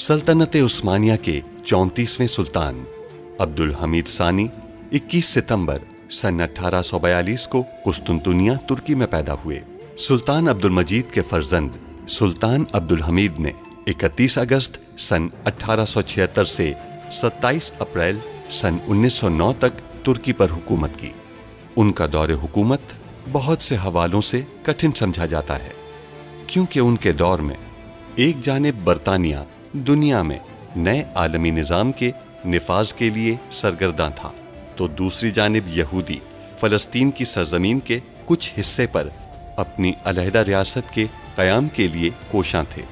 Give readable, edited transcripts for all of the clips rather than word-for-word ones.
सल्तनत उस्मानिया के 34वें सुल्तान अब्दुल हमीद सानी 21 सितंबर सन 1842 को कुस्तुनतुनिया तुर्की में पैदा हुए। सुल्तान अब्दुल मजीद के फर्जंद सुल्तान अब्दुल हमीद ने 31 अगस्त सन 1876 से 27 अप्रैल सन 1909 तक तुर्की पर हुकूमत की। उनका दौरे हुकूमत बहुत से हवालों से कठिन समझा जाता है, क्योंकि उनके दौर में एक जानिब बरतानिया दुनिया में नए आलमी निज़ाम के निफाज के लिए सरगर्दा था, तो दूसरी जानिब यहूदी फ़लस्तीन की सरजमीन के कुछ हिस्से पर अपनी अलहदा रियासत के क़याम के लिए कोशां थे।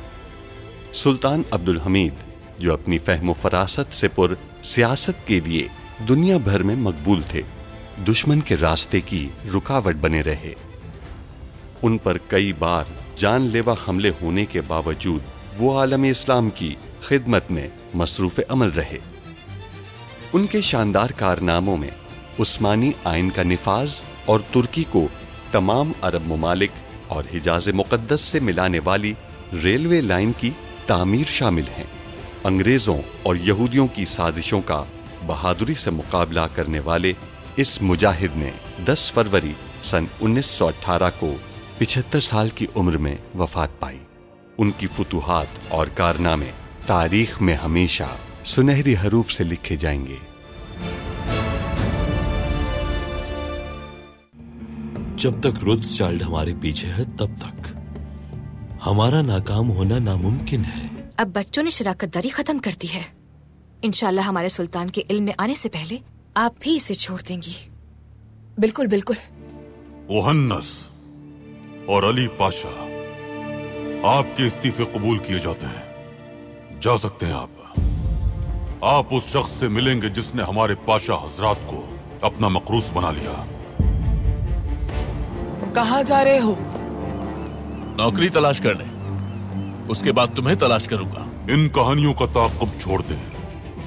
सुल्तान अब्दुल हमीद, जो अपनी फ़हम फ़रासत से पुर सियासत के लिए दुनिया भर में मकबूल थे, दुश्मन के रास्ते की रुकावट बने रहे। उन पर कई बार जानलेवा हमले होने के बावजूद वो आलम इस्लाम की खिदमत में मसरूफ़ अमल रहे। उनके शानदार कारनामों में उस्मानी आइन का निफाज और तुर्की को तमाम अरब ममालिक और हिजाज़ मुक़द्दस से मिलाने वाली रेलवे लाइन की तामीर शामिल हैं। अंग्रेज़ों और यहूदियों की साजिशों का बहादुरी से मुकाबला करने वाले इस मुजाहिद ने 10 फरवरी सन 1918 को 75 साल की उम्र में वफात पाई। उनकी फुतूहात और कारनामे तारीख में हमेशा सुनहरी हरूफ से लिखे जाएंगे। जब तक रोथस्चाइल्ड हमारे पीछे है तब तक हमारा नाकाम होना नामुमकिन है। अब बच्चों ने शराकतदारी खत्म कर दी है। इंशाल्लाह हमारे सुल्तान के इल्म में आने से पहले आप भी इसे छोड़ देंगी। बिल्कुल बिल्कुल। ओहन्नस और अली पाशा, आपके इस्तीफे कबूल किए जाते हैं। जा सकते हैं आप उस शख्स से मिलेंगे जिसने हमारे पाशा हजरात को अपना मकरूस बना लिया। कहाँ जा रहे हो? नौकरी तलाश करने, उसके बाद तुम्हें तलाश करूंगा। इन कहानियों का ताक़ुब छोड़ दें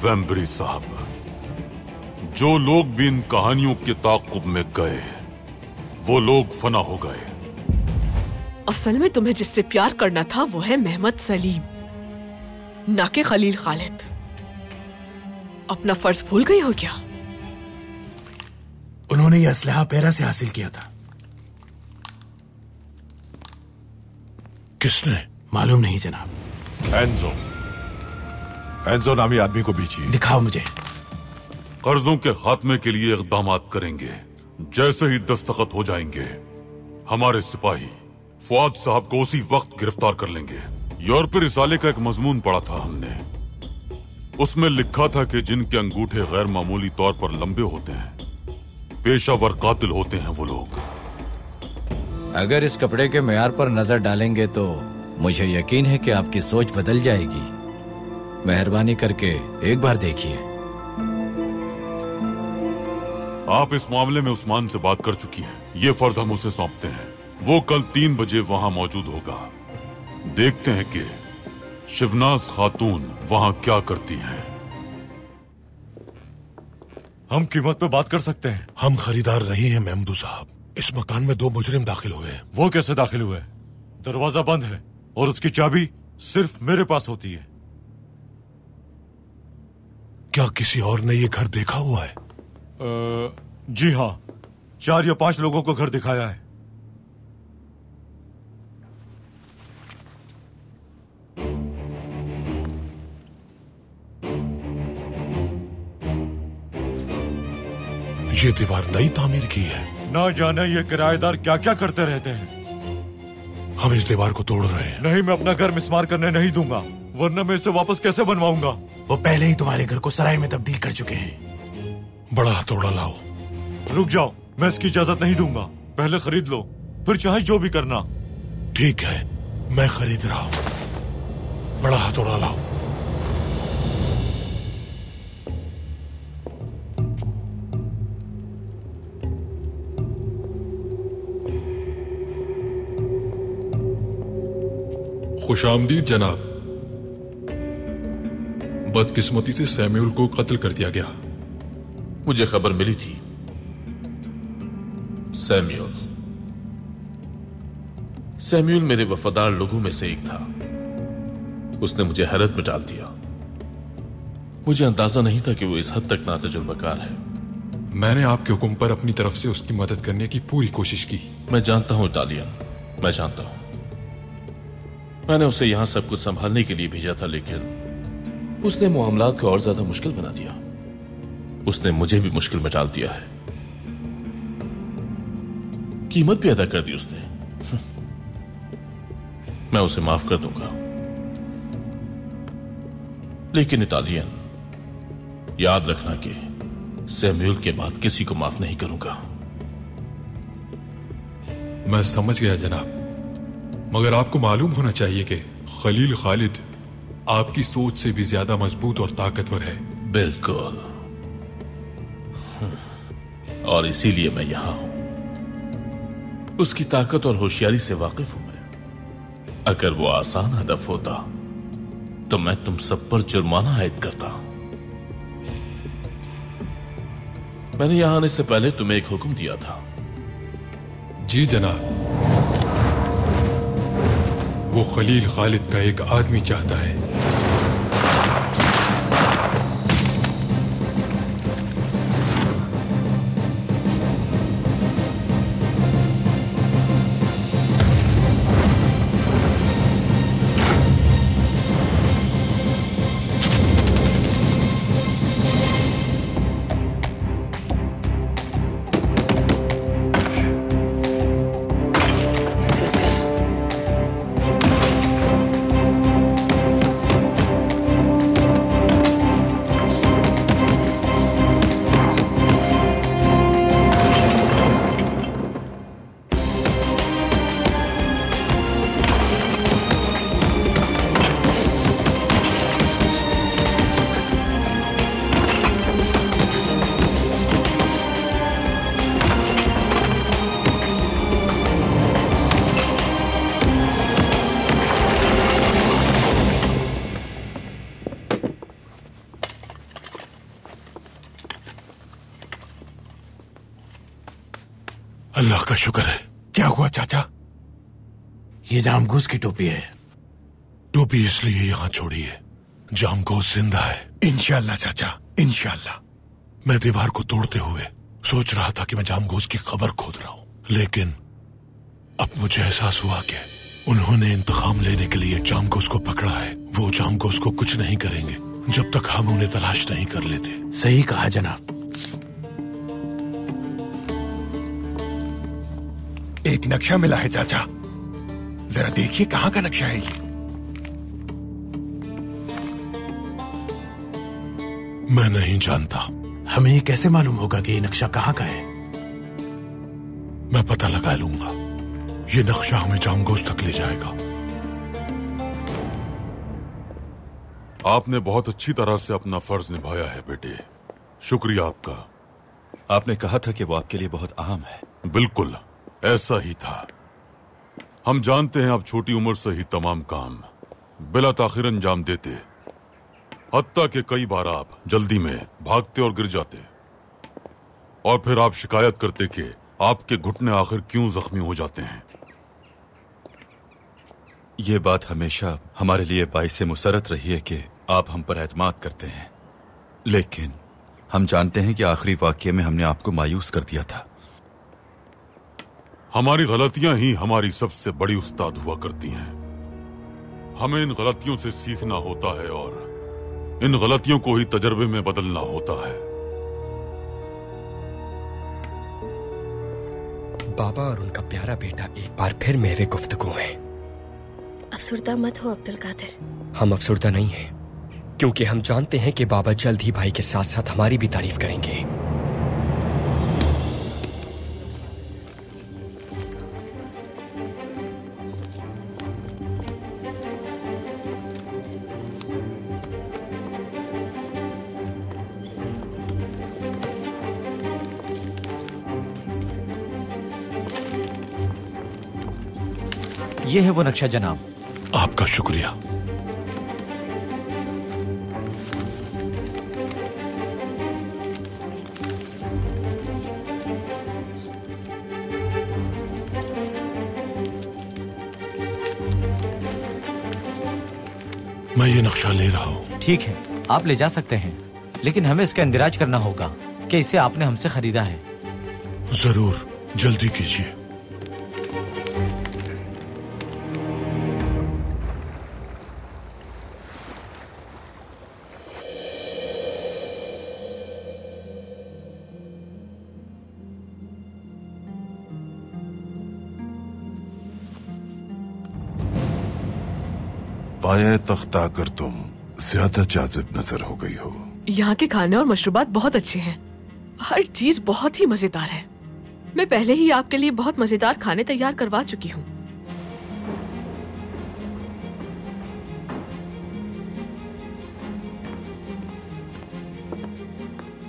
वेम्बरी साहब। जो लोग भी इन कहानियों के ताक़ुब में गए वो लोग फना हो गए। असल में तुम्हें जिससे प्यार करना था वो है मोहम्मद सलीम, ना कि खलील खालिद। अपना फर्ज भूल गई हो क्या? उन्होंने यह असलहा पेरा से हासिल किया था। किसने? मालूम नहीं जनाब। एंजो नामी आदमी को बीचिए। दिखाओ मुझे। कर्जों के खात्मे के लिए इक़दामात करेंगे। जैसे ही दस्तखत हो जाएंगे हमारे सिपाही फुआद साहब को उसी वक्त गिरफ्तार कर लेंगे। यूरोपीय रिसाले का एक मजमून पढ़ा था हमने, उसमें लिखा था कि जिनके अंगूठे गैर मामूली तौर पर लंबे होते हैं पेशावर कातिल होते हैं वो लोग। अगर इस कपड़े के मेयार पर नजर डालेंगे तो मुझे यकीन है कि आपकी सोच बदल जाएगी। मेहरबानी करके एक बार देखिए। आप इस मामले में उस्मान से बात कर चुकी हैं। ये फर्ज हम उसे सौंपते हैं। वो कल 3 बजे वहां मौजूद होगा। देखते हैं कि शिवनाज खातून वहां क्या करती हैं। हम कीमत पे बात कर सकते हैं। हम खरीदार नहीं हैं मेमदू साहब। इस मकान में 2 मुजरिम दाखिल हुए हैं। वो कैसे दाखिल हुए? दरवाजा बंद है और उसकी चाबी सिर्फ मेरे पास होती है। क्या किसी और ने ये घर देखा हुआ है? जी हाँ, 4 या 5 लोगों को घर दिखाया है। ये दीवार नई तामीर की है। ना जाने ये किराएदार क्या क्या करते रहते हैं। हम इस दीवार को तोड़ रहे हैं। नहीं, मैं अपना घर मिस्मार करने नहीं दूंगा, वरना मैं इसे वापस कैसे बनवाऊंगा? वो पहले ही तुम्हारे घर को सराय में तब्दील कर चुके हैं। बड़ा हथौड़ा लाओ। रुक जाओ, मैं इसकी इजाजत नहीं दूंगा। पहले खरीद लो, फिर चाहे जो भी करना। ठीक है, मैं खरीद रहा हूं। बड़ा हथौड़ा लाओ। खुशामदीद जनाब। बदकिस्मती से सैम्यूल को कत्ल कर दिया गया। मुझे खबर मिली थी। सैम्यूल मेरे वफादार लोगों में से एक था। उसने मुझे हैरत में डाल दिया। मुझे अंदाजा नहीं था कि वो इस हद तक नातजुर्बाकार है। मैंने आपके हुक्म पर अपनी तरफ से उसकी मदद करने की पूरी कोशिश की। मैं जानता हूँ इटालियन, मैं जानता हूँ। मैंने उसे यहाँ सब कुछ संभालने के लिए भेजा था, लेकिन उसने मामलात को और ज्यादा मुश्किल बना दिया। उसने मुझे भी मुश्किल में डाल दिया है। कीमत भी अदा कर दी उसने। मैं उसे माफ कर दूंगा, लेकिन इटालियन, याद रखना कि सैमुअल के बाद किसी को माफ नहीं करूंगा। मैं समझ गया जनाब, मगर आपको मालूम होना चाहिए कि खलील खालिद आपकी सोच से भी ज्यादा मजबूत और ताकतवर है। बिल्कुल, और इसीलिए मैं यहां हूं। उसकी ताकत और होशियारी से वाकिफ हूं मैं। अगर वो आसान हदफ होता तो मैं तुम सब पर जुर्माना आयद करता। मैंने यहां आने से पहले तुम्हें एक हुक्म दिया था। जी जनाब, वो खलील खालिद का एक आदमी चाहता है। अल्लाह का शुक्र है। क्या हुआ चाचा? ये जामगोस की टोपी है। टोपी इसलिए यहाँ छोड़ी है, जामगोस जिंदा है। इंशाल्लाह चाचा, इंशाल्लाह। मैं दीवार को तोड़ते हुए सोच रहा था कि मैं जामगोस की खबर खोद रहा हूँ, लेकिन अब मुझे एहसास हुआ कि उन्होंने इंतकाम लेने के लिए जामगोस को पकड़ा है। वो जामगोस को कुछ नहीं करेंगे जब तक हम उन्हें तलाश नहीं कर लेते। सही कहा जनाब। एक नक्शा मिला है चाचा, जरा देखिए कहाँ का नक्शा है ये। मैं नहीं जानता। हमें ये कैसे मालूम होगा कि ये नक्शा कहाँ का है? मैं पता लगा लूंगा। ये नक्शा हमें जामगोस तक ले जाएगा। आपने बहुत अच्छी तरह से अपना फर्ज निभाया है बेटे, शुक्रिया आपका। आपने कहा था कि वो आपके लिए बहुत अहम है। बिल्कुल ऐसा ही था। हम जानते हैं आप छोटी उम्र से ही तमाम काम बिला ताखिर अंजाम देते, हत्ता कि कई बार आप जल्दी में भागते और गिर जाते, और फिर आप शिकायत करते कि आपके घुटने आखिर क्यों जख्मी हो जाते हैं। ये बात हमेशा हमारे लिए बाइसे मुसरत रही है कि आप हम पर एतमाद करते हैं, लेकिन हम जानते हैं कि आखिरी वाकये में हमने आपको मायूस कर दिया था। हमारी गलतियां ही हमारी सबसे बड़ी उस्ताद हुआ करती हैं। हमें इन गलतियों से सीखना होता है और इन गलतियों को ही तजर्बे में बदलना होता है। बाबा और उनका प्यारा बेटा एक बार फिर मेरे गुफ्तगू हैं। अफसुर्दा मत हो अब्दुल कादिर। हम अफसुर्दा नहीं हैं, क्योंकि हम जानते हैं कि बाबा जल्द ही भाई के साथ साथ हमारी भी तारीफ करेंगे। ये है वो नक्शा जनाब। आपका शुक्रिया। मैं ये नक्शा ले रहा हूँ। ठीक है, आप ले जा सकते हैं, लेकिन हमें इसका इंदिराज करना होगा कि इसे आपने हमसे खरीदा है। जरूर, जल्दी कीजिए। पाया तख्त आकर तुम ज्यादा जाजिब नजर हो गई हो। यहाँ के खाने और मशरूबात बहुत अच्छे हैं। हर चीज बहुत ही मजेदार है। मैं पहले ही आपके लिए बहुत मजेदार खाने तैयार करवा चुकी हूँ।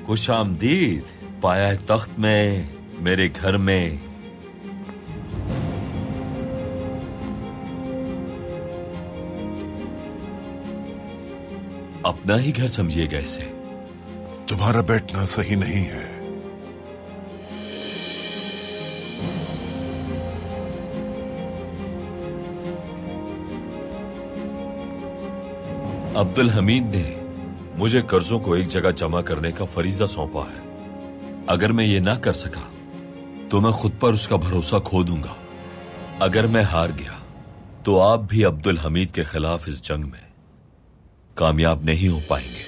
खुशामदीद पाया तख्त में, मेरे घर में। अपना ही घर समझिएगा इसे। तुम्हारा बैठना सही नहीं है। अब्दुल हमीद ने मुझे कर्जों को एक जगह जमा करने का फरीजा सौंपा है। अगर मैं ये ना कर सका तो मैं खुद पर उसका भरोसा खो दूंगा। अगर मैं हार गया तो आप भी अब्दुल हमीद के खिलाफ इस जंग में कामयाब नहीं हो पाएंगे।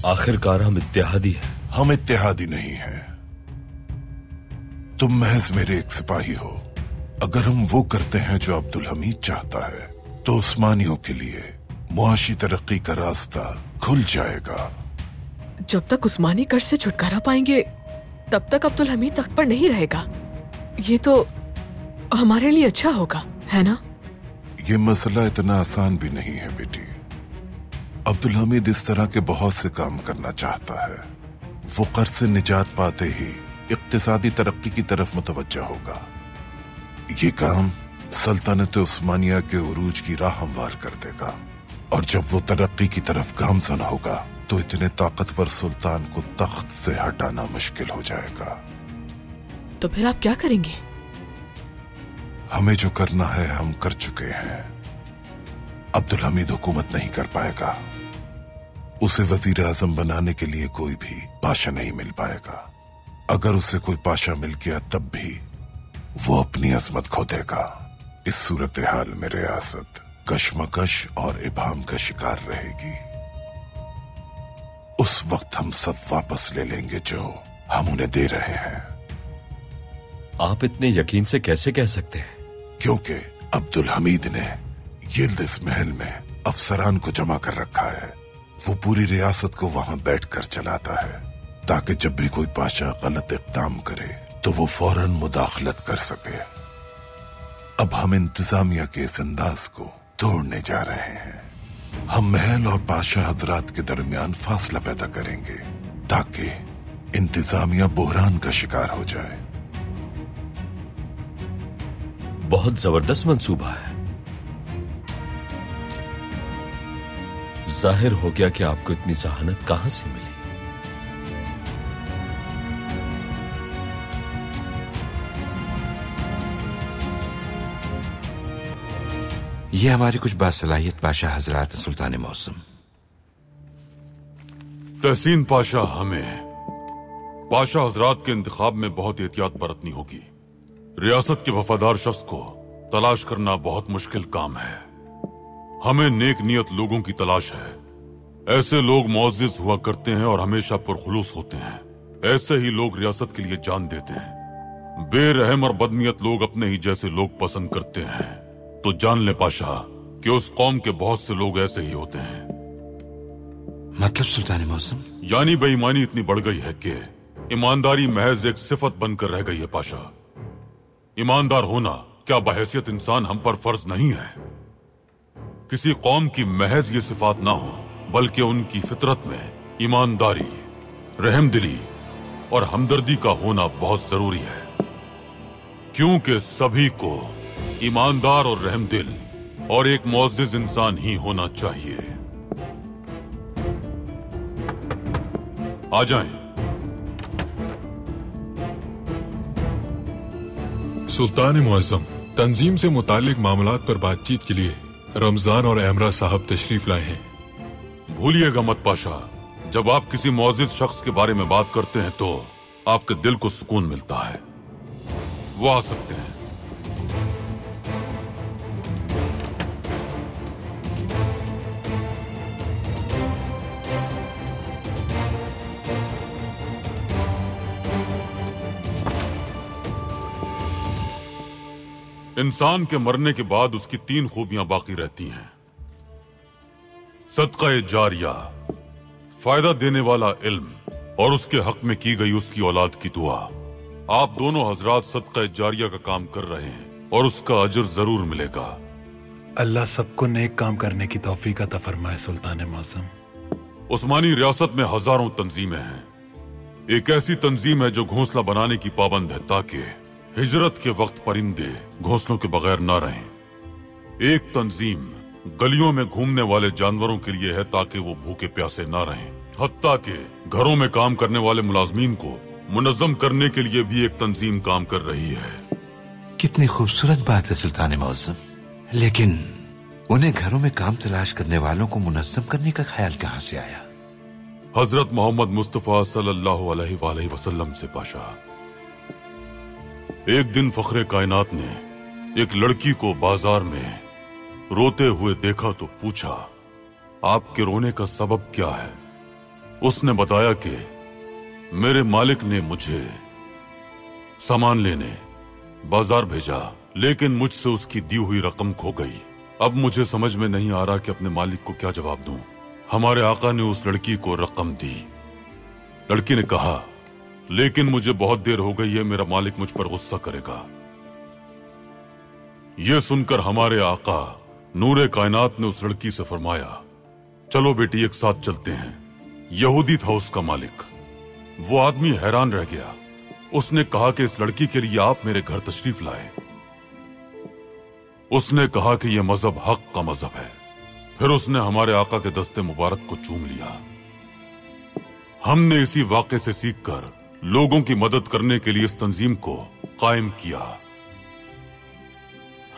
आखिरकार हम इत्तेहादी हैं। हम इत्तेहादी नहीं हैं। तुम महज मेरे एक सिपाही हो। अगर हम वो करते हैं जो अब्दुल हमीद चाहता है तो उस्मानियों के लिए मुआशी तरक्की का रास्ता खुल जाएगा। जब तक उस्मानी कर्ज से छुटकारा पाएंगे तब तक अब्दुल हमीद तख्त पर नहीं रहेगा। ये तो हमारे लिए अच्छा होगा, है ना? ये मसला इतना आसान भी नहीं है बेटी। अब्दुल हमीद इस तरह के बहुत से काम करना चाहता है। वो कर्ज से निजात पाते ही इक्तिसादी तरक्की की तरफ मुतवज्जा होगा। ये काम सल्तनत उस्मानिया के उरूज की राह हमवार कर देगा, और जब वो तरक्की की तरफ गामजन होगा तो इतने ताकतवर सुल्तान को तख्त से हटाना मुश्किल हो जाएगा। तो फिर आप क्या करेंगे? हमें जो करना है हम कर चुके हैं। अब्दुल हमीद हुकूमत नहीं कर पाएगा। उसे वजीर आजम बनाने के लिए कोई भी पाशा नहीं मिल पाएगा। अगर उसे कोई पाशा मिल गया तब भी वो अपनी अजमत खो देगा। इस सूरत हाल में रियासत कशमकश और इबाम का शिकार रहेगी। उस वक्त हम सब वापस ले लेंगे जो हम उन्हें दे रहे हैं। आप इतने यकीन से कैसे कह सकते हैं? क्योंकि अब्दुल हमीद ने यिल्दिज महल में अफसरान को जमा कर रखा है। वो पूरी रियासत को वहां बैठकर चलाता है ताकि जब भी कोई पाशा गलत इक़दाम करे तो वो फौरन मुदाखलत कर सके। अब हम इंतजामिया के इस अंदाज को तोड़ने जा रहे हैं। हम महल और पाशा हजरात के दरमियान फासला पैदा करेंगे ताकि इंतजामिया बुहरान का शिकार हो जाए। बहुत जबरदस्त मंसूबा है। जाहिर हो गया कि आपको इतनी जहानत कहां से मिली। ये हमारी कुछ बासलाहियत पाशा हजरात सुल्तान मौसम। तहसीन पाशा, हमें पाशा हजरात के इंतखाब में बहुत एहतियात बरतनी होगी। रियासत के वफादार शख्स को तलाश करना बहुत मुश्किल काम है। हमें नेक नियत लोगों की तलाश है। ऐसे लोग मुअज़्ज़िज़ हुआ करते हैं और हमेशा पुरखुलूस होते हैं। ऐसे ही लोग रियासत के लिए जान देते हैं। बेरहम और बदनीयत लोग अपने ही जैसे लोग पसंद करते हैं। तो जान ले पाशा कि उस कौम के बहुत से लोग ऐसे ही होते हैं। मतलब सुल्तान मौसम? यानी बेईमानी इतनी बढ़ गई है कि ईमानदारी महज एक सिफत बनकर रह गई है पाशा। ईमानदार होना क्या बहैसियत इंसान हम पर फर्ज नहीं है? किसी कौम की महज ये सिफात ना हो बल्कि उनकी फितरत में ईमानदारी, रहमदिली और हमदर्दी का होना बहुत जरूरी है। क्योंकि सभी को ईमानदार और रहमदिल और एक मुअज़्ज़िज़ इंसान ही होना चाहिए। आ जाएं। सुल्तान मुअज़्ज़म, तंजीम से मुतालिक मामलात पर बातचीत के लिए रमजान और एमरा साहब तशरीफ लाए हैं। भूलिएगा मत पाशा, जब आप किसी मुअज़्ज़िज़ शख्स के बारे में बात करते हैं तो आपके दिल को सुकून मिलता है। वो आ सकते हैं। इंसान के मरने के बाद उसकी 3 खूबियां बाकी रहती हैं। सदका जारिया, फायदा देने वाला इल्म और उसके हक में की गई उसकी औलाद की दुआ। आप दोनों हजरात सदका जारिया का काम कर रहे हैं और उसका अजर जरूर मिलेगा। अल्लाह सबको नेक काम करने की तौफीक अता फरमाए सुल्तान मौसम। उस्मानी रियासत में हजारों तंजीमें हैं। एक ऐसी तंजीम है जो घोंसला बनाने की पाबंद है ताकि हिजरत के वक्त परिंदे घोंसलों के बगैर ना रहें। एक तंजीम गलियों में घूमने वाले जानवरों के लिए है ताकि वो भूखे प्यासे ना रहें। हत्ता के घरों में काम करने वाले मुलाजमीन को मुनज़्ज़म करने के लिए भी एक तंजीम काम कर रही है। कितनी खूबसूरत बात है सुल्तान मौसम, लेकिन उन्हें घरों में काम तलाश करने वालों को मुनज़्ज़म करने का ख्याल कहाँ से आया? हजरत मोहम्मद मुस्तफा सल्लल्लाहु अलैहि वसल्लम से पाशा। एक दिन फखरे कायनात ने एक लड़की को बाजार में रोते हुए देखा तो पूछा, आपके रोने का सबब क्या है? उसने बताया कि मेरे मालिक ने मुझे सामान लेने बाजार भेजा, लेकिन मुझसे उसकी दी हुई रकम खो गई। अब मुझे समझ में नहीं आ रहा कि अपने मालिक को क्या जवाब दूं। हमारे आका ने उस लड़की को रकम दी। लड़की ने कहा, लेकिन मुझे बहुत देर हो गई है, मेरा मालिक मुझ पर गुस्सा करेगा। यह सुनकर हमारे आका नूरे कायनात ने उस लड़की से फरमाया, चलो बेटी एक साथ चलते हैं। यहूदी था उसका मालिक। वो आदमी हैरान रह गया। उसने कहा कि इस लड़की के लिए आप मेरे घर तशरीफ लाए। उसने कहा कि यह मजहब हक का मजहब है। फिर उसने हमारे आका के दस्ते मुबारक को चूम लिया। हमने इसी वाक़े से सीखकर लोगों की मदद करने के लिए इस तंजीम को कायम किया।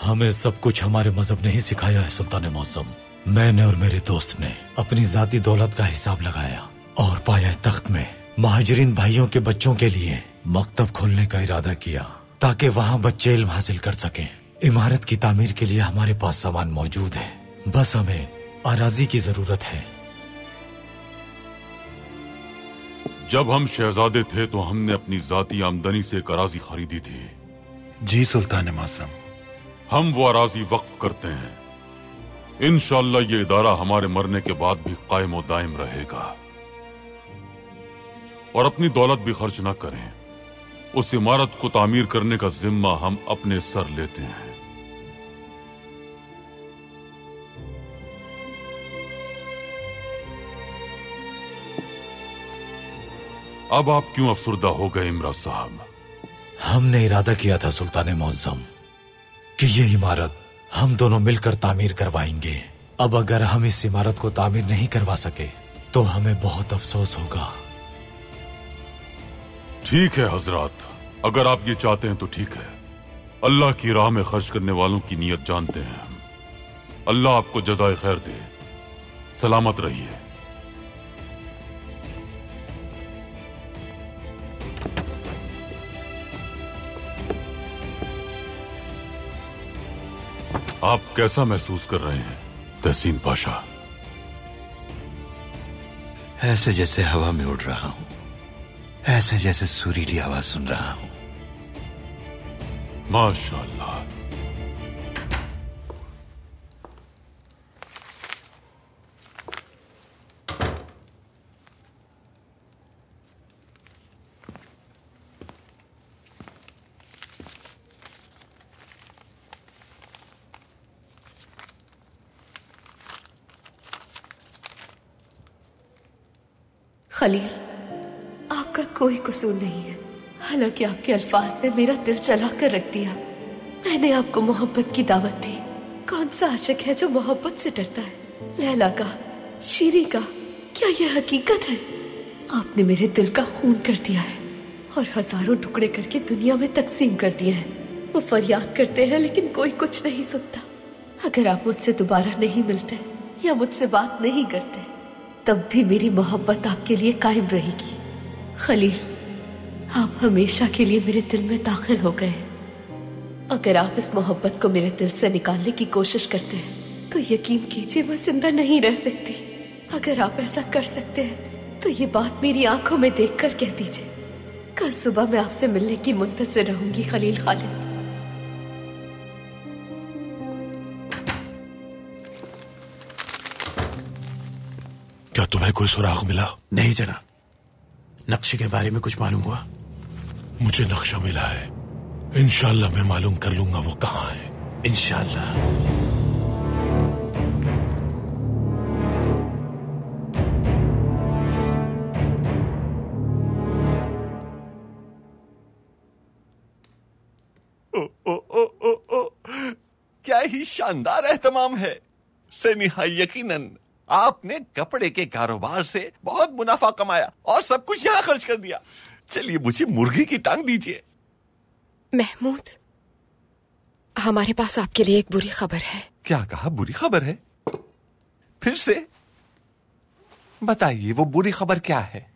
हमें सब कुछ हमारे मजहब ने ही सिखाया है सुल्तान मौसम। मैंने और मेरे दोस्त ने अपनी जाती दौलत का हिसाब लगाया और पाया तख्त में महाजरीन भाइयों के बच्चों के लिए मकतब खोलने का इरादा किया ताकि वहाँ बच्चे इल्म हासिल कर सकें। इमारत की तामीर के लिए हमारे पास सामान मौजूद है, बस हमें अराजी की जरूरत है। जब हम शहजादे थे तो हमने अपनी जाती आमदनी से एक अराजी खरीदी थी। जी सुल्तान मौसम। हम वो अराजी वक्फ करते हैं। इंशाअल्लाह ये इदारा हमारे मरने के बाद भी कायम और दायम रहेगा। और अपनी दौलत भी खर्च ना करें। उस इमारत को तामीर करने का जिम्मा हम अपने सर लेते हैं। अब आप क्यों अफसुर्दा हो गए इमरा साहब? हमने इरादा किया था सुल्तान मौज़्ज़म कि ये इमारत हम दोनों मिलकर तामीर करवाएंगे। अब अगर हम इस इमारत को तामीर नहीं करवा सके तो हमें बहुत अफसोस होगा। ठीक है हजरात, अगर आप ये चाहते हैं तो ठीक है। अल्लाह की राह में खर्च करने वालों की नीयत जानते हैं हम। अल्लाह आपको जज़ाए खैर दे। सलामत रहिए। आप कैसा महसूस कर रहे हैं तहसीन पाशा? ऐसे जैसे हवा में उड़ रहा हूं, ऐसे जैसे सुरीली आवाज सुन रहा हूं। माशाअल्लाह। खलील, आपका कोई कसूर नहीं है। हालांकि आपके अल्फाज ने मेरा दिल चला कर रख दिया। मैंने आपको मोहब्बत की दावत दी। कौन सा आशिक है जो मोहब्बत से डरता है? लैला का, शीरी का, क्या यह हकीकत है? आपने मेरे दिल का खून कर दिया है और हजारों टुकड़े करके दुनिया में तकसीम कर दिए हैं। वो फरियाद करते हैं लेकिन कोई कुछ नहीं सुनता। अगर आप मुझसे दोबारा नहीं मिलते या मुझसे बात नहीं करते तब भी मेरी मोहब्बत आपके लिए कायम रहेगी। खलील, आप हमेशा के लिए मेरे दिल में दाखिल हो गए हैं। अगर आप इस मोहब्बत को मेरे दिल से निकालने की कोशिश करते हैं तो यकीन कीजिए मैं जिंदा नहीं रह सकती। अगर आप ऐसा कर सकते हैं तो ये बात मेरी आंखों में देखकर कह दीजिए। कल सुबह मैं आपसे मिलने की मुंतज़िर रहूंगी खलील खालिद। क्या तुम्हें कोई सुराग मिला? नहीं जनाब। नक्शे के बारे में कुछ मालूम हुआ? मुझे नक्शा मिला है, इंशाल्लाह मैं मालूम कर लूंगा वो कहाँ है। इंशाल्लाह। क्या ही शानदार एहतमाम है। सेनिहा, यकीनन आपने कपड़े के कारोबार से बहुत मुनाफा कमाया और सब कुछ यहाँ खर्च कर दिया। चलिए मुझे मुर्गी की टांग दीजिए। महमूद, हमारे पास आपके लिए एक बुरी खबर है। क्या कहा? बुरी खबर है? फिर से बताइए, वो बुरी खबर क्या है?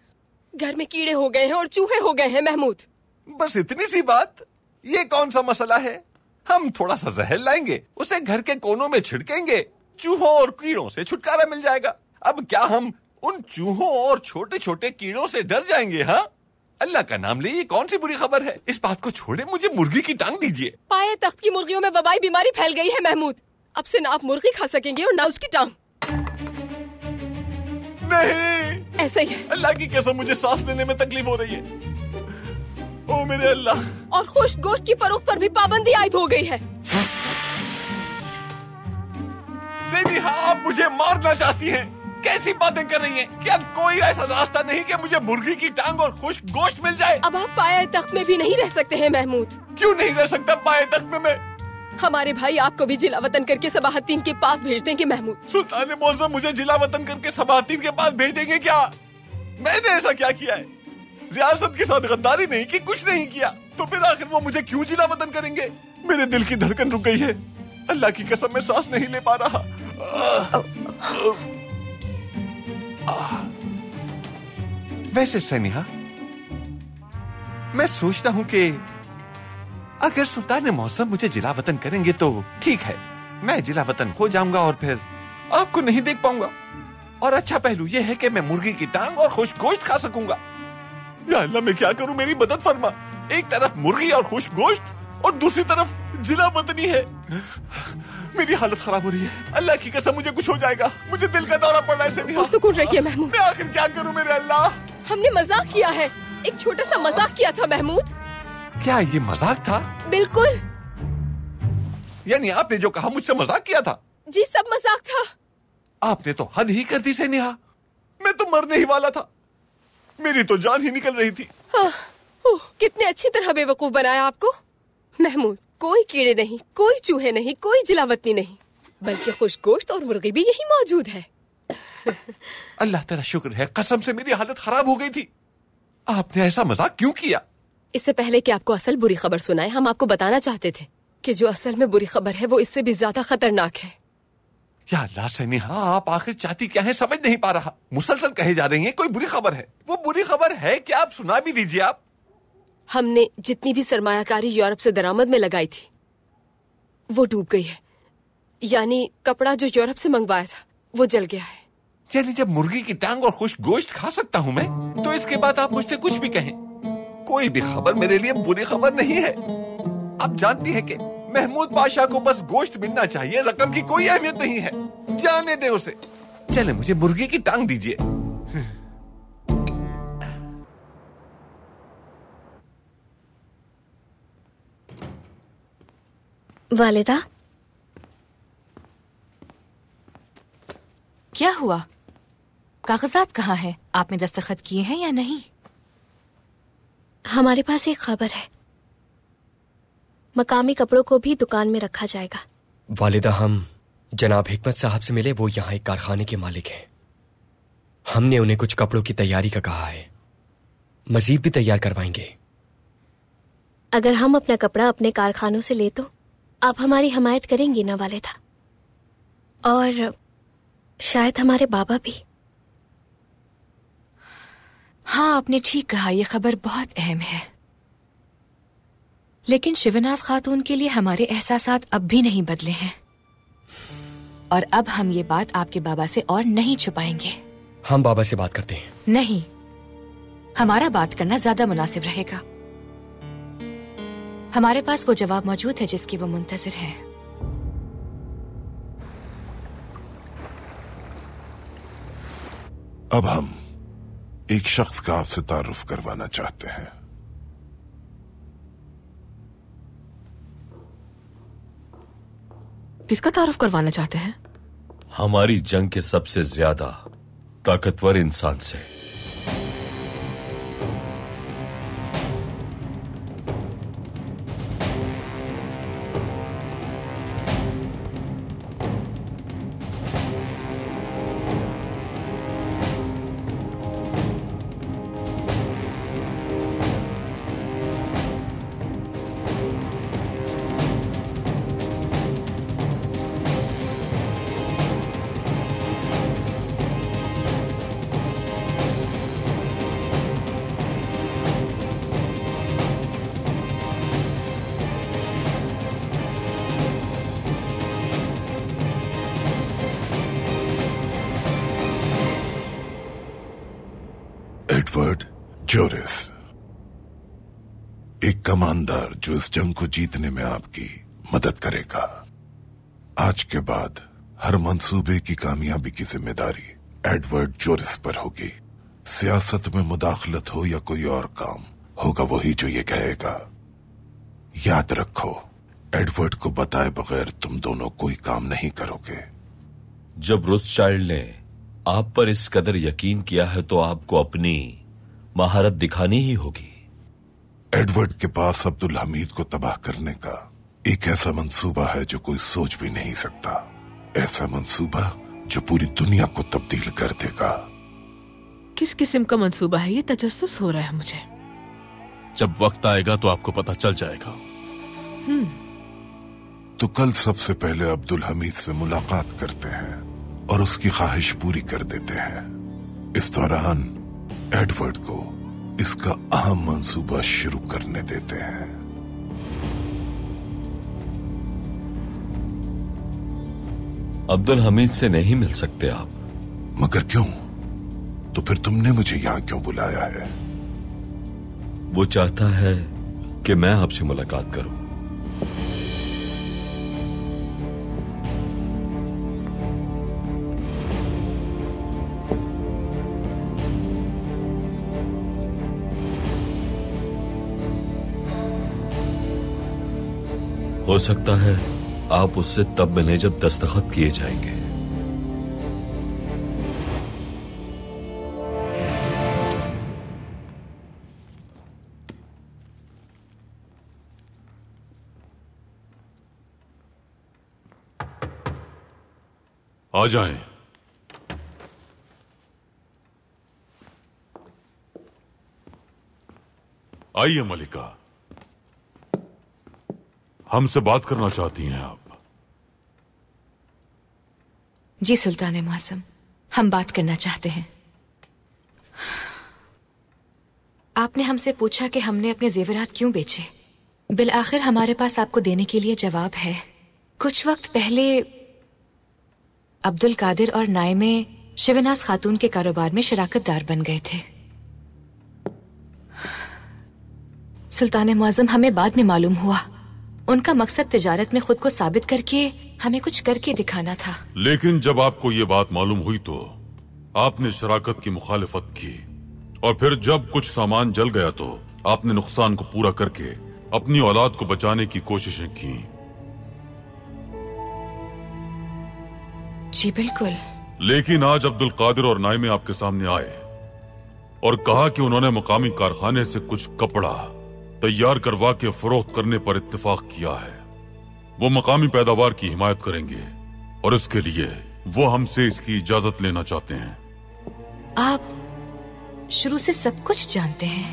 घर में कीड़े हो गए हैं और चूहे हो गए हैं महमूद। बस इतनी सी बात? ये कौन सा मसला है? हम थोड़ा सा जहर लाएंगे, उसे घर के कोनों में छिड़केंगे, चूहों और कीड़ों से छुटकारा मिल जाएगा। अब क्या हम उन चूहों और छोटे छोटे कीड़ों से डर जाएंगे? हाँ, अल्लाह का नाम ले, ये कौन सी बुरी खबर है? इस बात को छोड़े, मुझे मुर्गी की टांग दीजिए। पाए तख्त की मुर्गियों में वबाई बीमारी फैल गई है महमूद। अब से ना आप मुर्गी खा सकेंगे और ना उसकी टांग। नहीं, ऐसा ही है। अल्लाह की कसम, मुझे सांस लेने में तकलीफ हो रही है। ओ मेरे अल्लाह। और खुश गोश्त की फरोख्त पर भी पाबंदी आयद हो गई है। सेनिहा, आप मुझे मारना चाहती हैं? कैसी बातें कर रही हैं? क्या कोई ऐसा रास्ता नहीं कि मुझे मुर्गी की टांग और खुश गोश्त मिल जाए? अब आप पाए तख्त में भी नहीं रह सकते हैं महमूद। क्यों नहीं रह सकता पाए तख्त में मैं? हमारे भाई आपको भी जिला वतन करके सबाहतीन के पास भेज देंगे महमूद। सुल्तान मौसम मुझे जिला वतन करके सबाहतीन के पास भेज देंगे क्या? मैंने ऐसा क्या किया है? रियासत के साथ गद्दारी नहीं की, कुछ नहीं किया, तो फिर आखिर वो मुझे क्यों जिला वतन करेंगे? मेरे दिल की धड़कन रुक गई है। अल्लाह की कसम, मैं सांस नहीं ले पा रहा। वैसे सेनिहा, मैं सोचता हूँ कि अगर सुल्तान मौसम मुझे जिला वतन करेंगे तो ठीक है, मैं जिला वतन हो जाऊंगा और फिर आपको नहीं देख पाऊंगा। और अच्छा पहलू यह है कि मैं मुर्गी की टांग और खुश गोश्त खा सकूंगा। या अल्लाह, मैं क्या करूं? मेरी मदद फरमा। एक तरफ मुर्गी और खुश गोश्त और दूसरी तरफ जिला वतनी है। मेरी हालत खराब हो रही है। अल्लाह की कसम, मुझे कुछ हो जाएगा। मुझे दिल का दौरा पड़ रहा है सेनिहा। सुकून रखिए महमूद। मैं आखिर क्या करूं मेरे अल्लाह? हमने मजाक किया है, एक छोटा सा मजाक किया था महमूद। क्या ये मजाक था? बिल्कुल। यानी आपने जो कहा मुझसे मजाक किया था? जी, सब मजाक था। आपने तो हद ही कर दी सेनिहा। मैं तो मरने ही वाला था, मेरी तो जान ही निकल रही थी। कितने अच्छी तरह बेवकूफ बनाया आपको महमूद। कोई कीड़े नहीं, कोई चूहे नहीं, कोई जिलावतनी नहीं, बल्कि खुश गोश्त और मुर्गी भी यही मौजूद है। अल्लाह तेरा शुक्र है, कसम से मेरी हालत खराब हो गई थी। आपने ऐसा मजाक क्यों किया? इससे पहले कि आपको असल बुरी खबर सुनाए, हम आपको बताना चाहते थे कि जो असल में बुरी खबर है वो इससे भी ज्यादा खतरनाक है। या अल्लाह सेनिहा, आप आखिर चाहती क्या है समझ नहीं पा रहा। मुसलसल कहे जा रही हैं कोई बुरी खबर है। वो बुरी खबर है क्या? आप सुना भी दीजिए। आप हमने जितनी भी सरमायाकारी यूरोप से दरामद में लगाई थी वो डूब गई है। यानी कपड़ा जो यूरोप से मंगवाया था वो जल गया है। यानी जब मुर्गी की टांग और खुश गोश्त खा सकता हूँ मैं, तो इसके बाद आप मुझसे कुछ भी कहें, कोई भी खबर मेरे लिए बुरी खबर नहीं है। आप जानती हैं कि महमूद बादशाह को बस गोश्त मिलना चाहिए, रकम की कोई अहमियत नहीं है। जाने दे उसे। चले, मुझे मुर्गी की टांग दीजिए। वालिदा, क्या हुआ? कागजात कहाँ हैं? आपने दस्तखत किए हैं या नहीं? हमारे पास एक खबर है, मकामी कपड़ों को भी दुकान में रखा जाएगा। वालिदा, हम जनाब हिकमत साहब से मिले। वो यहाँ एक कारखाने के मालिक हैं। हमने उन्हें कुछ कपड़ों की तैयारी का कहा है, मजीद भी तैयार करवाएंगे। अगर हम अपना कपड़ा अपने कारखानों से ले तो आप हमारी हमायत करेंगी ना वालिदा? और शायद हमारे बाबा भी। हाँ, आपने ठीक कहा, यह खबर बहुत अहम है। लेकिन शिवनाज खातून के लिए हमारे एहसासात अब भी नहीं बदले हैं, और अब हम ये बात आपके बाबा से और नहीं छुपाएंगे। हम बाबा से बात करते हैं। नहीं, हमारा बात करना ज्यादा मुनासिब रहेगा। हमारे पास वो जवाब मौजूद है जिसकी वो मुंतजिर है। अब हम एक शख्स का आपसे तारुफ करवाना चाहते हैं। किसका तारुफ करवाना चाहते हैं? हमारी जंग के सबसे ज्यादा ताकतवर इंसान से। एडवर्ड जोरिस, एक कमांडर जो इस जंग को जीतने में आपकी मदद करेगा। आज के बाद हर मंसूबे की कामयाबी की जिम्मेदारी एडवर्ड जोरिस पर होगी। सियासत में मुदाखलत हो या कोई और काम, होगा वही जो ये कहेगा। याद रखो, एडवर्ड को बताए बगैर तुम दोनों कोई काम नहीं करोगे। जब रोथशाइल्ड ने आप पर इस कदर यकीन किया है तो आपको अपनी महारत दिखानी ही होगी। एडवर्ड के पास अब्दुल हमीद को तबाह करने का एक ऐसा मंसूबा है जो कोई सोच भी नहीं सकता। ऐसा मंसूबा जो पूरी दुनिया को तब्दील कर देगा। किस किस्म का मंसूबा है ये? तजस्सुस हो रहा है मुझे। जब वक्त आएगा तो आपको पता चल जाएगा। तो कल सबसे पहले अब्दुल हमीद से मुलाकात करते हैं और उसकी ख्वाहिश पूरी कर देते हैं। इस दौरान एडवर्ड को इसका अहम मंसूबा शुरू करने देते हैं। अब्दुल हमीद से नहीं मिल सकते आप? मगर क्यों? तो फिर तुमने मुझे यहां क्यों बुलाया है? वो चाहता है कि मैं आपसे मुलाकात करूं। हो सकता है आप उससे तब मिले जब दस्तखत किए जाएंगे। आ जाएं। आइए मलिका, हमसे बात करना चाहती हैं आप? जी सुल्तान मौसम, हम बात करना चाहते हैं। आपने हमसे पूछा कि हमने अपने जेवरात क्यों बेचे। बिल आखिर हमारे पास आपको देने के लिए जवाब है। कुछ वक्त पहले अब्दुल कादिर और नाइमे शिवनाज खातून के कारोबार में शराकतदार बन गए थे। सुल्तान मुअज्जम, हमें बाद में मालूम हुआ उनका मकसद तिजारत में खुद को साबित करके हमें कुछ करके दिखाना था। लेकिन जब आपको ये बात मालूम हुई तो आपने शराकत की मुखालिफत की, और फिर जब कुछ सामान जल गया तो आपने नुकसान को पूरा करके अपनी औलाद को बचाने की कोशिशें की। जी बिल्कुल। लेकिन आज अब्दुल कादिर और नाइमे आपके सामने आए और कहा कि उन्होंने मुकामी कारखाने से कुछ कपड़ा तैयार करवा के फरोख्त करने पर इत्तेफाक किया है। वो मकामी पैदावार की हिमायत करेंगे और इसके लिए वो हमसे इसकी इजाजत लेना चाहते हैं। आप शुरू से सब कुछ जानते हैं।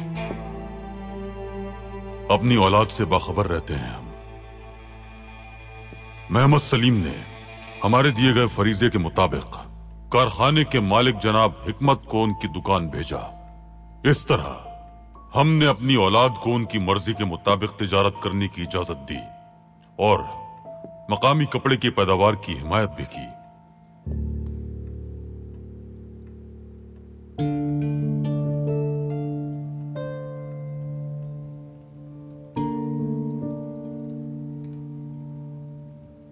अपनी औलाद से बाखबर रहते हैं हम। मोहम्मद सलीम ने हमारे दिए गए फरीजे के मुताबिक कारखाने के मालिक जनाब हिकमत को उनकी दुकान भेजा। इस तरह हमने अपनी औलाद को उनकी मर्जी के मुताबिक तिजारत करने की इजाजत दी और मकामी कपड़े की पैदावार की हिमायत भी की।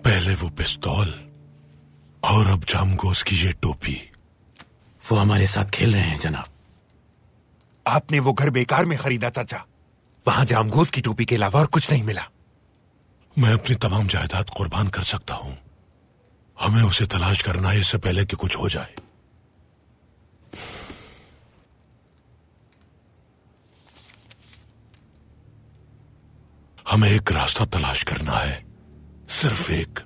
पहले वो पिस्तौल और अब जामगोस की ये टोपी। वो हमारे साथ खेल रहे हैं जनाब। आपने वो घर बेकार में खरीदा चाचा। वहां जामगोस की टोपी के अलावा और कुछ नहीं मिला। मैं अपनी तमाम जायदाद कुर्बान कर सकता हूं। हमें उसे तलाश करना है इससे पहले कि कुछ हो जाए। हमें एक रास्ता तलाश करना है, सिर्फ एक।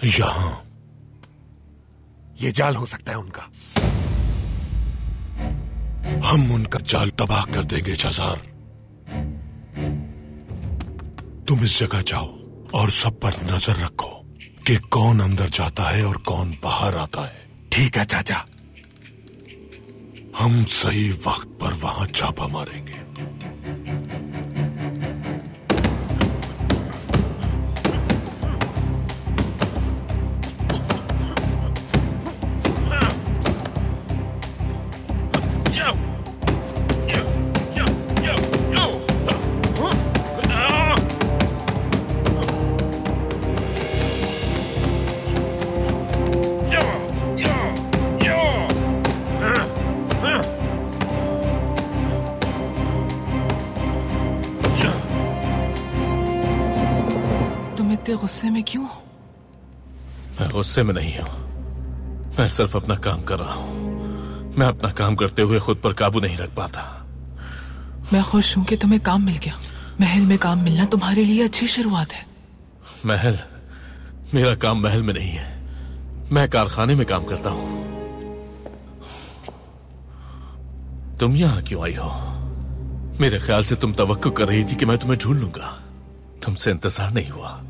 यहां ये जाल हो सकता है उनका। हम उनका जाल तबाह कर देंगे शहज़ार। तुम इस जगह जाओ और सब पर नजर रखो कि कौन अंदर जाता है और कौन बाहर आता है। ठीक है चाचा। हम सही वक्त पर वहां छापा मारेंगे। गुस्से में क्यों हो? मैं गुस्से में नहीं हूं। मैं सिर्फ अपना काम कर रहा हूं। मैं अपना काम करते हुए खुद पर काबू नहीं रख पाता। मैं खुश हूं कि तुम्हें काम मिल गया। महल में काम मिलना तुम्हारे लिए अच्छी शुरुआत है। महल? मेरा काम महल में नहीं है। मैं कारखाने में काम करता हूं। तुम यहां क्यों आई हो? मेरे ख्याल से तुम तवक्को कर रही थी कि मैं तुम्हें ढूंढ लूंगा। तुमसे इंतजार नहीं हुआ।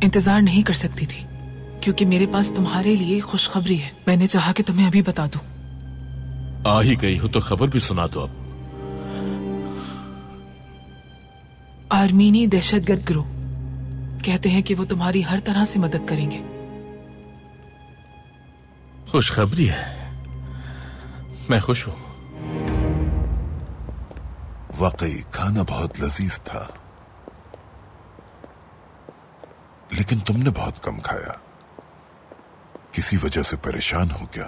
इंतजार नहीं कर सकती थी क्योंकि मेरे पास तुम्हारे लिए खुशखबरी है। मैंने चाहा कि तुम्हें अभी बता दूं। आ ही गई हो तो खबर भी सुना दो अब। आर्मीनी दहशतगर्द गिरोह कहते हैं कि वो तुम्हारी हर तरह से मदद करेंगे। खुशखबरी है। मैं खुश हूं। वाकई खाना बहुत लजीज था, लेकिन तुमने बहुत कम खाया। किसी वजह से परेशान हो क्या?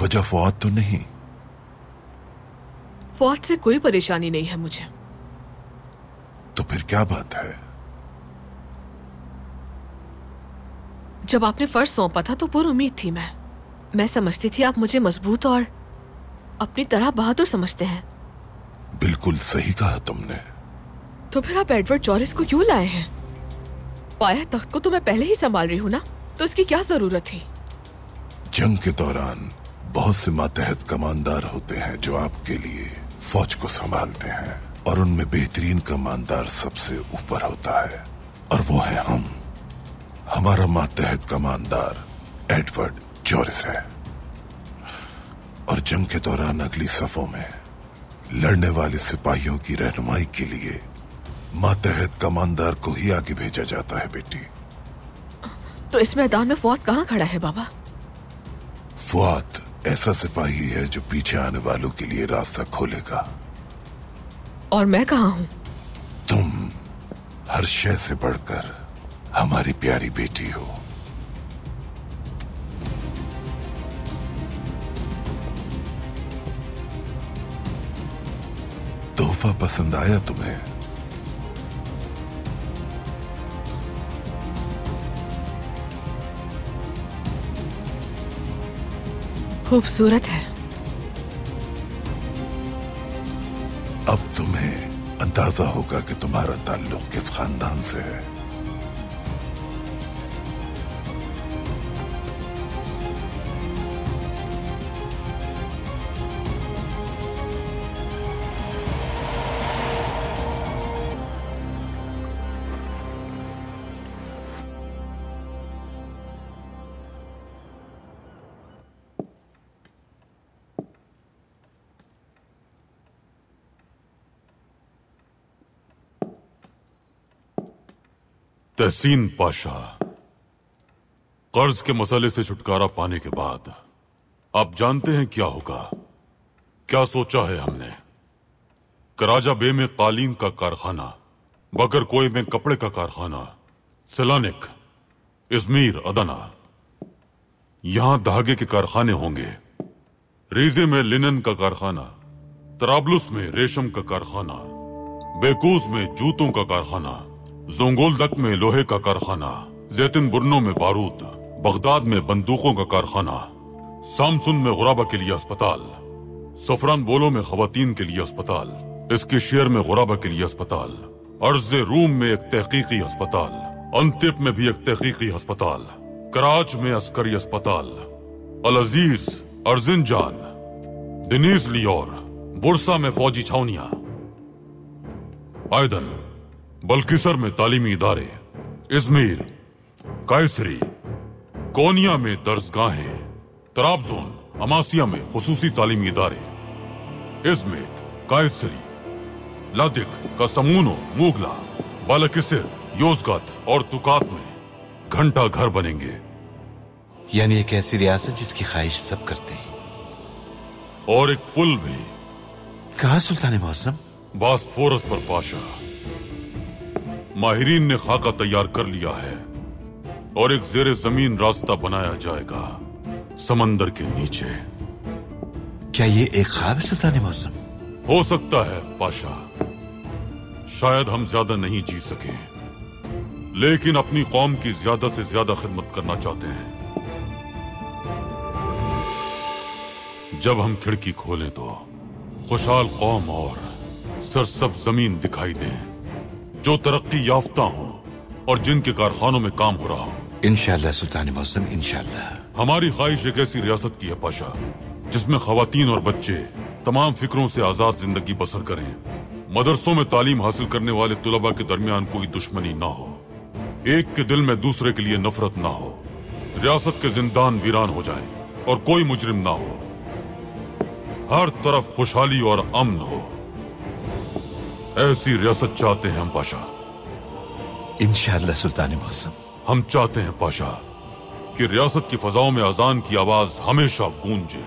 वजह फौत तो नहीं? फौत से कोई परेशानी नहीं है मुझे। तो फिर क्या बात है? जब आपने फर्ज सौंपा था तो पूरी उम्मीद थी। मैं समझती थी आप मुझे मजबूत और अपनी तरह बहादुर समझते हैं। बिल्कुल सही कहा तुमने। तो फिर आप एडवर्ड जॉरिस को क्यों लाए हैं? पाया तख्त को तो मैं पहले ही संभाल रही हूँ ना, तो इसकी क्या जरूरत थी? जंग के दौरान बहुत से मातहत कमांडर होते हैं जो आपके लिए फौज को संभालते हैं, और उनमें बेहतरीन कमांडर सबसे ऊपर होता है, और वो है हम। हमारा मातहत कमांडर एडवर्ड जॉरिस है, और जंग के दौरान अगली सफों में लड़ने वाले सिपाहियों की रहनुमाई के लिए मातहत कमांडर को ही आगे भेजा जाता है बेटी। तो इस मैदान में फौत कहाँ खड़ा है बाबा? फौत ऐसा सिपाही है जो पीछे आने वालों के लिए रास्ता खोलेगा। और मैं कहाँ हूँ? तुम हर शय से बढ़कर हमारी प्यारी बेटी हो। तोहफा पसंद आया तुम्हें? खूबसूरत है। अब तुम्हें अंदाजा होगा कि तुम्हारा ताल्लुक किस खानदान से है। तहसीन पाशा, कर्ज के मसले से छुटकारा पाने के बाद आप जानते हैं क्या होगा? क्या सोचा है हमने? कराजा बे में कालीन का कारखाना, बकरकोई में कपड़े का कारखाना, सेलानिक, इजमीर, अदना, यहां धागे के कारखाने होंगे। रीजे में लिनन का कारखाना, तराबलुस में रेशम का कारखाना, बेकूज में जूतों का कारखाना, जोंगोलदक में लोहे का कारखाना, जैतिन बुर्नो में बारूद, बगदाद में बंदूकों का कारखाना, सामसुन में गुराबा के लिए अस्पताल, सफरान बोलो में खवातीन के लिए अस्पताल, इसके शेर में गुराबा के लिए अस्पताल, अर्ज़े रूम में एक तहकीकी अस्पताल, अंतिप में भी एक तहकीकी अस्पताल, कराच में अस्करी अस्पताल, अल अजीज, अर्जिनजान, दिनीज लियोर, बुरसा में फौजी छावनियां, आयदन, बल्किसर में तालीमी इदारे, इजमीर, कायसरी, कोनिया में दर्सगाहें, तराबजोन, अमासिया में खुसूसी तालीमी इदारे, इजमेत, कायसरी, लादिक, कस्तमूनो, मुगला, बालकिसिर, योजगत और तुकात में घंटा घर बनेंगे। यानी एक ऐसी रियासत जिसकी ख्वाहिश सब करते हैं। और एक पुल भी। कहा सुल्तान मौसम? बासफोरस पर पाशा। माहिरीन ने खाका तैयार कर लिया है और एक जेरे जमीन रास्ता बनाया जाएगा समंदर के नीचे। क्या ये एक ख्वाब है सुल्तान मौसम? हो सकता है पाशा, शायद हम ज्यादा नहीं जी सके, लेकिन अपनी कौम की ज्यादा से ज्यादा खिदमत करना चाहते हैं। जब हम खिड़की खोलें तो खुशहाल कौम और सरसब जमीन दिखाई दें जो तरक्की याफ्ता हो और जिनके कारखानों में काम हो रहा हो। इंशाअल्लाह सुल्तान मौसम, इंशाअल्लाह। हमारी ख्वाहिश एक ऐसी रियासत की है पाशा जिसमें खवातीन और बच्चे तमाम फिक्रों से आजाद जिंदगी बसर करें। मदरसों में तालीम हासिल करने वाले तुलबा के दरमियान कोई दुश्मनी ना हो, एक के दिल में दूसरे के लिए नफरत ना हो, रियासत के जिंदान वीरान हो जाएं और कोई मुजरिम ना हो, हर तरफ खुशहाली और अमन हो। ऐसी रियासत चाहते हैं हम पाशा। इंशाअल्लाह सुल्तान मौसम। हम चाहते हैं पाशा कि रियासत की फजाओं में अजान की आवाज हमेशा गूंजे,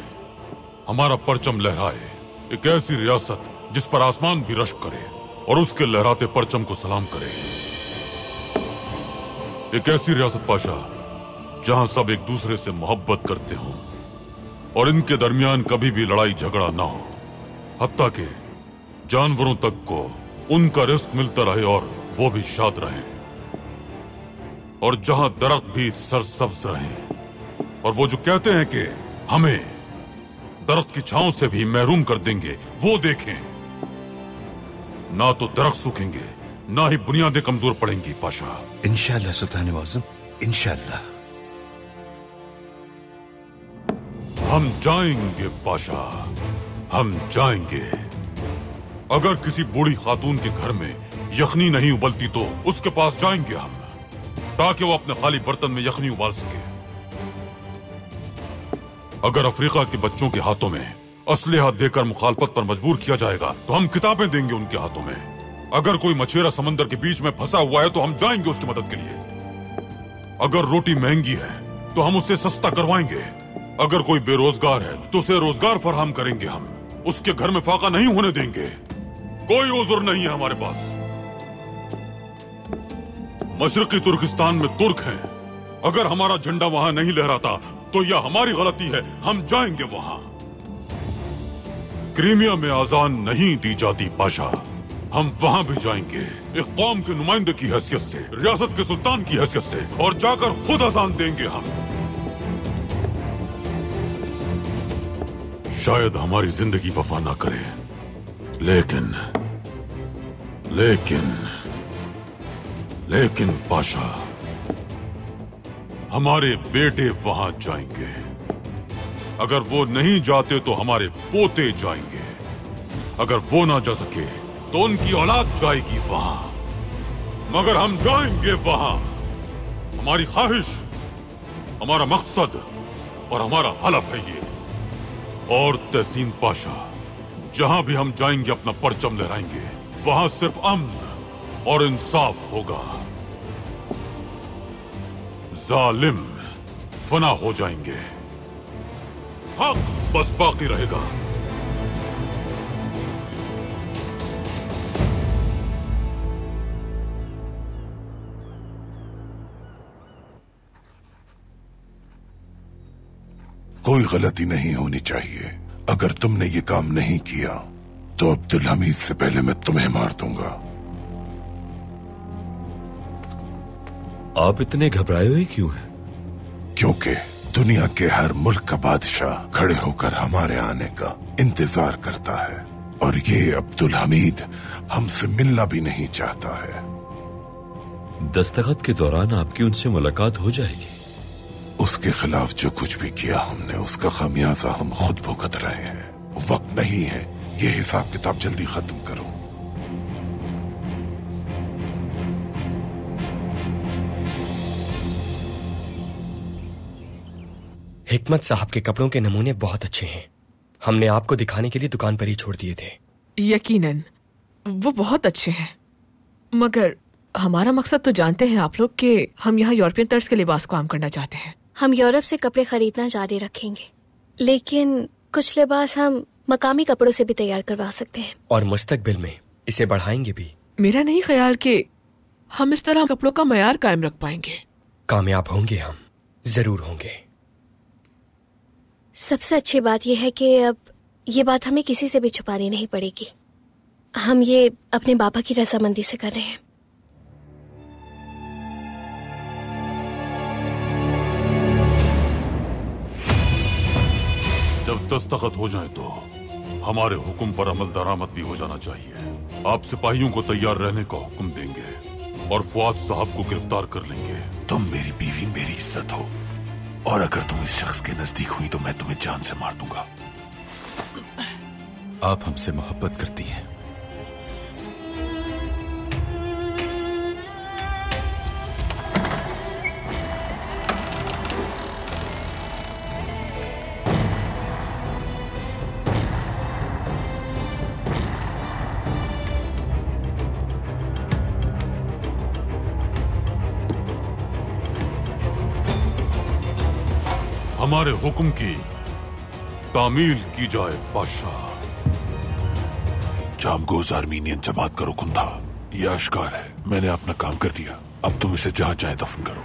हमारा परचम लहराए। एक ऐसी रियासत जिस पर आसमान भी रश्क करे और उसके लहराते परचम को सलाम करे। एक ऐसी रियासत पाशा जहां सब एक दूसरे से मोहब्बत करते हों और इनके दरमियान कभी भी लड़ाई झगड़ा ना हो, हत्ता के जानवरों तक को उनका रिस्क मिलता रहे और वो भी शाद रहें। और जहां दरख्त भी सरसब्ज रहें और वो जो कहते हैं कि हमें दरख्त की छांव से भी महरूम कर देंगे, वो देखें। ना तो दरख्त सूखेंगे, ना ही बुनियादें कमजोर पड़ेंगी पाशा। इंशाअल्लाह सुल्तान मौसम, इंशाअल्लाह। हम जाएंगे पाशा, हम जाएंगे। अगर किसी बूढ़ी खातून के घर में यखनी नहीं उबलती तो उसके पास जाएंगे हम, ताकि वो अपने खाली बर्तन में यखनी उबाल सके। अगर अफ्रीका के बच्चों के हाथों में असलहा देकर मुखालफत पर मजबूर किया जाएगा तो हम किताबें देंगे उनके हाथों में। अगर कोई मछेरा समंदर के बीच में फंसा हुआ है तो हम जाएंगे उसकी मदद के लिए। अगर रोटी महंगी है तो हम उसे सस्ता करवाएंगे। अगर कोई बेरोजगार है तो उसे रोजगार फराहम करेंगे हम, उसके घर में फाका नहीं होने देंगे। कोई उज़्र नहीं है हमारे पास। मशरकी तुर्किस्तान में तुर्क हैं, अगर हमारा झंडा वहां नहीं लहराता तो यह हमारी गलती है, हम जाएंगे वहां। क्रीमिया में आजान नहीं दी जाती पाशा, हम वहां भी जाएंगे एक कौम के नुमाइंदे की हैसियत से, रियासत के सुल्तान की हैसियत से, और जाकर खुद आजान देंगे हम। शायद हमारी जिंदगी वफा ना करे, लेकिन लेकिन लेकिन पाशा हमारे बेटे वहां जाएंगे। अगर वो नहीं जाते तो हमारे पोते जाएंगे। अगर वो ना जा सके तो उनकी औलाद जाएगी वहां, मगर हम जाएंगे वहां। हमारी ख्वाहिश, हमारा मकसद और हमारा हलफ है ये। और तहसीन पाशा, जहां भी हम जाएंगे अपना परचम लहराएंगे, वहां सिर्फ अमन और इंसाफ होगा। जालिम फना हो जाएंगे, हक बस बाकी रहेगा। कोई गलती नहीं होनी चाहिए। अगर तुमने ये काम नहीं किया तो अब्दुल हमीद से पहले मैं तुम्हें मार दूंगा। आप इतने घबराए हुए क्यों हैं? क्योंकि दुनिया के हर मुल्क का बादशाह खड़े होकर हमारे आने का इंतजार करता है, और ये अब्दुल हमीद हमसे मिलना भी नहीं चाहता है। दस्तखत के दौरान आपकी उनसे मुलाकात हो जाएगी। उसके खिलाफ जो कुछ भी किया हमने, उसका खामियाजा हम खुद भुगत रहे हैं। वक्त नहीं है, ये हिसाब किताब जल्दी खत्म करो। हिकमत साहब के कपड़ों के नमूने बहुत अच्छे हैं। हमने आपको दिखाने के लिए दुकान पर ही छोड़ दिए थे। यकीनन वो बहुत अच्छे हैं, मगर हमारा मकसद तो जानते हैं आप लोग कि हम यहाँ यूरोपियन तर्ज के लिबास को आम करना चाहते हैं। हम यूरोप से कपड़े खरीदना जारी रखेंगे, लेकिन कुछ लिबास हम मकामी कपड़ों से भी तैयार करवा सकते हैं, और मुस्तकबिल में इसे बढ़ाएंगे भी। मेरा नहीं ख्याल कि हम इस तरह कपड़ों का मयार कायम रख पाएंगे। कामयाब होंगे, हम जरूर होंगे। सबसे अच्छी बात यह है कि अब ये बात हमें किसी से भी छुपानी नहीं पड़ेगी। हम ये अपने बाबा की रजामंदी से कर रहे हैं। जब दस्तखत हो जाए तो हमारे हुक्म पर अमल दरामद भी हो जाना चाहिए। आप सिपाहियों को तैयार रहने का हुक्म देंगे और फुआद साहब को गिरफ्तार कर लेंगे। तुम मेरी बीवी, मेरी इज्जत हो, और अगर तुम इस शख्स के नजदीक हुई तो मैं तुम्हें जान से मार दूंगा। आप हमसे मोहब्बत करती हैं। हमारे हुक्म की तामील की जाए बादशाह। जामगोज आर्मीनियन जमात का रुकन था, यह आश्कार है। मैंने अपना काम कर दिया, अब तुम इसे जहां चाहे दफन करो।